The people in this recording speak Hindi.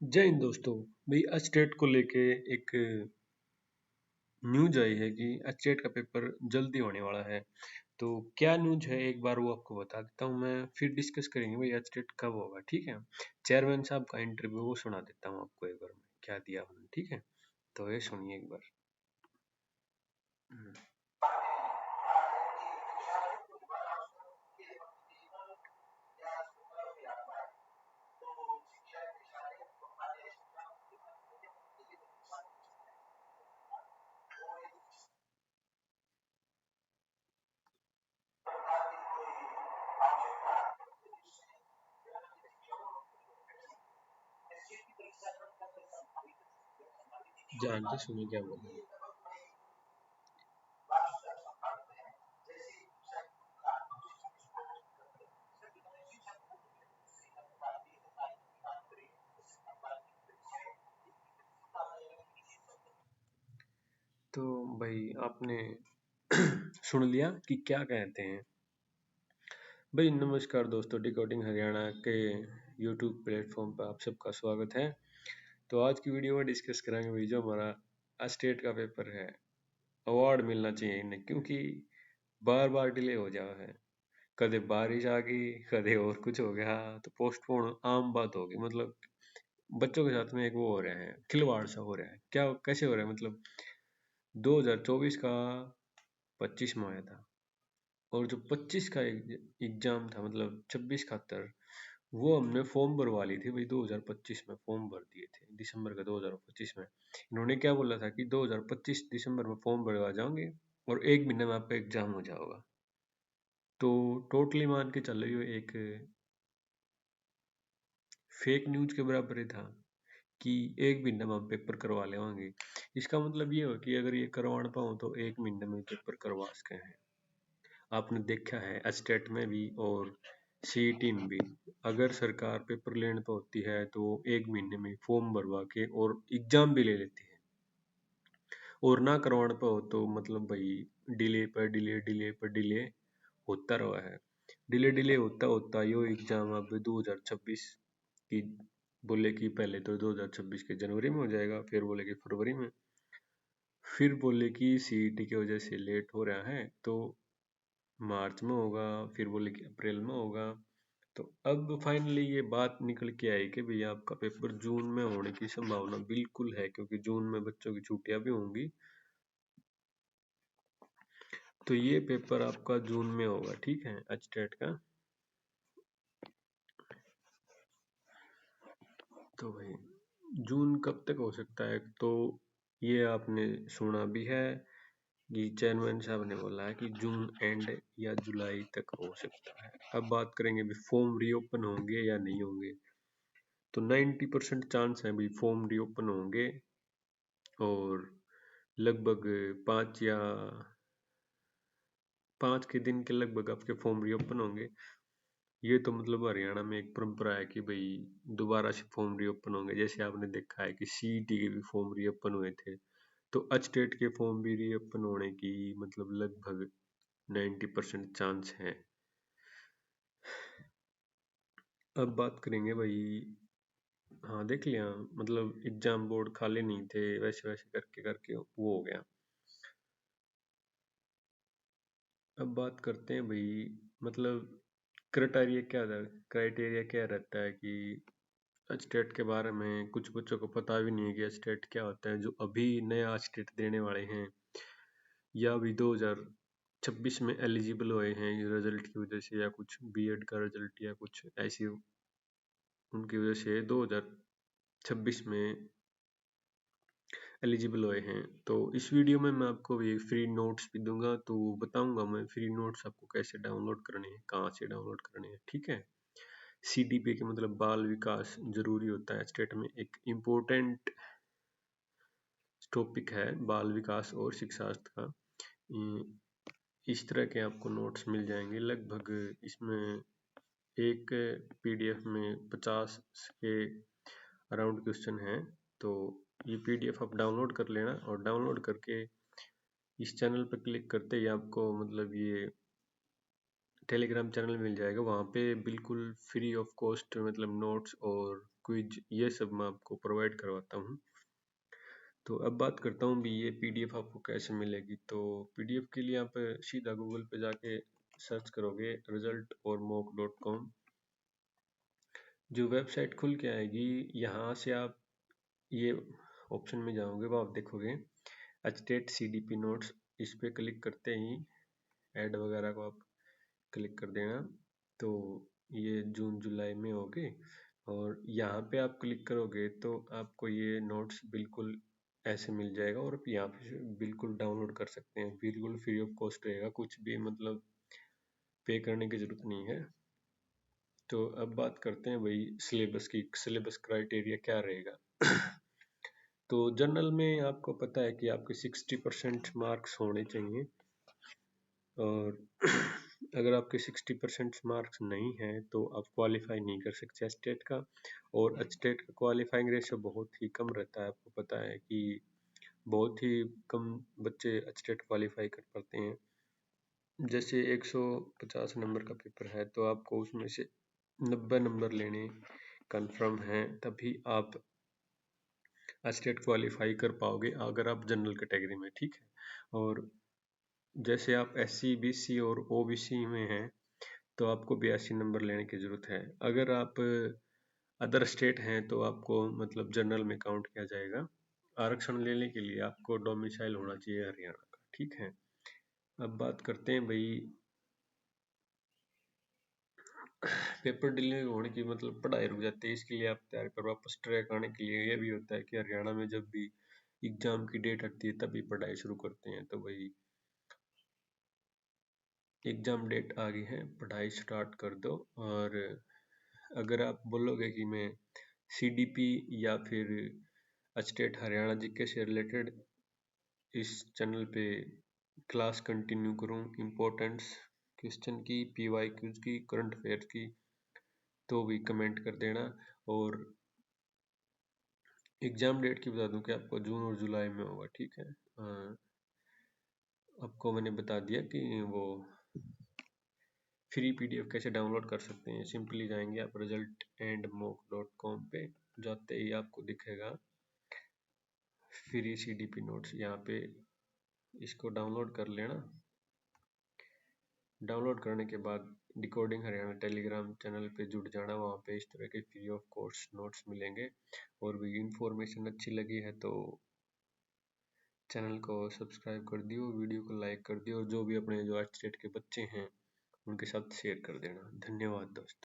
जय हिंद दोस्तों। भाई एचटेट को लेके एक न्यूज आई है कि एचटेट का पेपर जल्दी होने वाला है। तो क्या न्यूज है एक बार वो आपको बता देता हूँ मैं, फिर डिस्कस करेंगे भाई एचटेट कब होगा। ठीक है, चेयरमैन साहब का इंटरव्यू वो सुना देता हूँ आपको एक बार, मैं क्या दिया उन्होंने। ठीक है, तो ये सुनिए एक बार। हम्म, जानते सुनिए क्या बोल रहे हैं। तो भाई आपने सुन लिया कि क्या कहते हैं। भाई नमस्कार दोस्तों, डिकोडिंग हरियाणा के यूट्यूब प्लेटफॉर्म पर आप सबका स्वागत है। तो आज की वीडियो में डिस्कस करेंगे भाई जो हमारा स्टेट का पेपर है, अवार्ड मिलना चाहिए इन्हें, क्योंकि बार बार डिले हो जावा है। कदे बारिश आ गई, कदे और कुछ हो गया, तो पोस्टपोन आम बात होगी। मतलब बच्चों के साथ में एक वो हो रहा है, खिलवाड़ सा हो रहा है। क्या कैसे हो रहा है, मतलब 2024 का 25 में आया था, और जो 25 का एग्जाम था, मतलब 26 खातर, वो हमने फॉर्म भरवा ली थी भाई। 2025 में फॉर्म भर दिए थे, दिसंबर का 2025 में। इन्होंने क्या बोला था कि 2025 दिसंबर में फॉर्म भरवा जाओगे और एक महीने में आपका एग्जाम हो जाएगा। तो टोटली मान के चल रही हो, एक फेक न्यूज के बराबर ही था कि एक महीने में हम पेपर करवा लेवांगे। इसका मतलब ये हो कि अगर ये करवा पाऊँ तो एक महीने में पेपर करवा सके हैं। आपने देखा है एस्टेट में भी और सीईटी में भी, अगर सरकार पेपर लेने पे होती है तो एक महीने में फॉर्म भरवा के और एग्जाम भी ले लेती है। और ना करवाने पे हो तो मतलब भाई डिले पर डिले, डिले पर डिले होता रहा है। डिले डिले होता होता यो एग्जाम अब 2026 की, बोले कि पहले तो 2026 के जनवरी में हो जाएगा, फिर बोले कि फरवरी में, फिर बोले कि सीईटी की वजह से लेट हो रहा है तो मार्च में होगा, फिर बोले कि अप्रैल में होगा। तो अब फाइनली ये बात निकल के आई कि भैया आपका पेपर जून में होने की संभावना बिल्कुल है, क्योंकि जून में बच्चों की छुट्टियां भी होंगी। तो ये पेपर आपका जून में होगा, ठीक है, एचटेट का। तो भाई जून कब तक हो सकता है, तो ये आपने सुना भी है कि चेयरमैन साहब ने बोला है कि जून एंड या जुलाई तक हो सकता है। अब बात करेंगे भी फॉर्म रीओपन होंगे या नहीं होंगे। तो 90% चांस है भाई फॉर्म रीओपन होंगे, और लगभग 5 के दिन के लगभग आपके फॉर्म रीओपन होंगे। ये तो मतलब हरियाणा में एक परंपरा है कि भाई दोबारा से फॉर्म रीओपन होंगे। जैसे आपने देखा है कि सीईटी के भी फॉर्म रीओपन हुए थे, तो एचटेट के फॉर्म भी रीओपन होने की मतलब लगभग 90% चांस है। अब बात करेंगे भाई, हाँ देख लिया, मतलब एग्जाम बोर्ड खाली नहीं थे, वैसे वैसे करके करके वो हो गया। अब बात करते हैं भाई, मतलब क्राइटेरिया क्या रहता है कि स्टेट के बारे में कुछ बच्चों को पता भी नहीं है कि स्टेट क्या होता है, जो अभी नया स्टेट देने वाले हैं या अभी 2026 में एलिजिबल हुए हैं रिजल्ट की वजह से, या कुछ बीएड का रिजल्ट या कुछ ऐसी उनकी वजह से 2026 में एलिजिबल हुए हैं। तो इस वीडियो में मैं आपको ये फ्री नोट्स भी दूंगा, तो बताऊंगा मैं फ्री नोट्स आपको कैसे डाउनलोड करने हैं, कहाँ से डाउनलोड करने हैं। ठीक है, सीडीपी के मतलब बाल विकास जरूरी होता है स्टेट में, एक इम्पोर्टेंट टॉपिक है बाल विकास और शिक्षाशास्त्र का। इस तरह के आपको नोट्स मिल जाएंगे लगभग। इसमें एक पीडीएफ में 50 के अराउंड क्वेश्चन है। तो ये पीडीएफ आप डाउनलोड कर लेना, और डाउनलोड करके इस चैनल पर क्लिक करते ही आपको मतलब ये टेलीग्राम चैनल मिल जाएगा। वहाँ पे बिल्कुल फ्री ऑफ कॉस्ट मतलब नोट्स और क्विज, ये सब मैं आपको प्रोवाइड करवाता हूँ। तो अब बात करता हूँ भी ये पीडीएफ आपको कैसे मिलेगी। तो पीडीएफ के लिए आप सीधा गूगल पे जाके सर्च करोगे रिजल्ट और mock.com, जो वेबसाइट खुल के आएगी। यहाँ से आप ये ऑप्शन में जाओगे, वो आप देखोगे एचटेट सीडीपी नोट्स। इस पे क्लिक करते ही ऐड वगैरह को आप क्लिक कर देना। तो ये जून जुलाई में होगे और यहाँ पे आप क्लिक करोगे तो आपको ये नोट्स बिल्कुल ऐसे मिल जाएगा और आप यहाँ पे बिल्कुल डाउनलोड कर सकते हैं। बिल्कुल फ्री ऑफ कॉस्ट रहेगा, कुछ भी मतलब पे करने की जरूरत नहीं है। तो अब बात करते हैं भाई सिलेबस की, सिलेबस क्राइटेरिया क्या रहेगा। तो जनरल में आपको पता है कि आपके 60% मार्क्स होने चाहिए और अगर आपके 60% मार्क्स नहीं हैं तो आप क्वालिफाई नहीं कर सकते स्टेट का। और स्टेट का क्वालिफाइंग रेशियो बहुत ही कम रहता है। आपको पता है कि बहुत ही कम बच्चे स्टेट क्वालिफाई कर पाते हैं। जैसे 150 नंबर का पेपर है तो आपको उसमें से 90 नंबर लेने कन्फर्म हैं, तभी आप स्टेट क्वालिफाई कर पाओगे अगर आप जनरल कैटेगरी में, ठीक है। और जैसे आप SC BC और OBC में हैं तो आपको 82 नंबर लेने की ज़रूरत है। अगर आप अदर स्टेट हैं तो आपको मतलब जनरल में काउंट किया जाएगा। आरक्षण लेने के लिए आपको डोमिसाइल होना चाहिए हरियाणा का, ठीक है। अब बात करते हैं भाई पेपर डिले होने की मतलब पढ़ाई रुक जाती है, इसके लिए आप तैयार करो। वापस ट्रैक आने के लिए ये भी होता है कि हरियाणा में जब भी एग्जाम की डेट आती है तभी पढ़ाई शुरू करते हैं। तो भाई एग्जाम डेट आ गई है, पढ़ाई स्टार्ट कर दो। और अगर आप बोलोगे कि मैं CDP या फिर स्टेट हरियाणा जीके से रिलेटेड इस चैनल पे क्लास कंटिन्यू करूं, इम्पोर्टेंट्स क्वेश्चन की, PYQs की, करंट अफेयर्स की, तो भी कमेंट कर देना। और एग्जाम डेट की बता दूं कि आपको जून और जुलाई में होगा, ठीक है। आपको मैंने बता दिया कि वो फ्री PDF कैसे डाउनलोड कर सकते हैं। सिंपली जाएंगे आप रिजल्ट एंड mock.com पे, जाते ही आपको दिखेगा फ्री CDP नोट्स। यहाँ पे इसको डाउनलोड कर लेना। डाउनलोड करने के बाद डिकोडिंग हरियाणा टेलीग्राम चैनल पे जुड़ जाना, वहाँ पे इस तरह के फ्री ऑफ कॉस्ट नोट्स मिलेंगे। और भी इंफॉर्मेशन अच्छी लगी है तो चैनल को सब्सक्राइब कर दियो, वीडियो को लाइक कर दियो और जो भी अपने जो स्टेट के बच्चे हैं उनके साथ शेयर कर देना। धन्यवाद दोस्तों।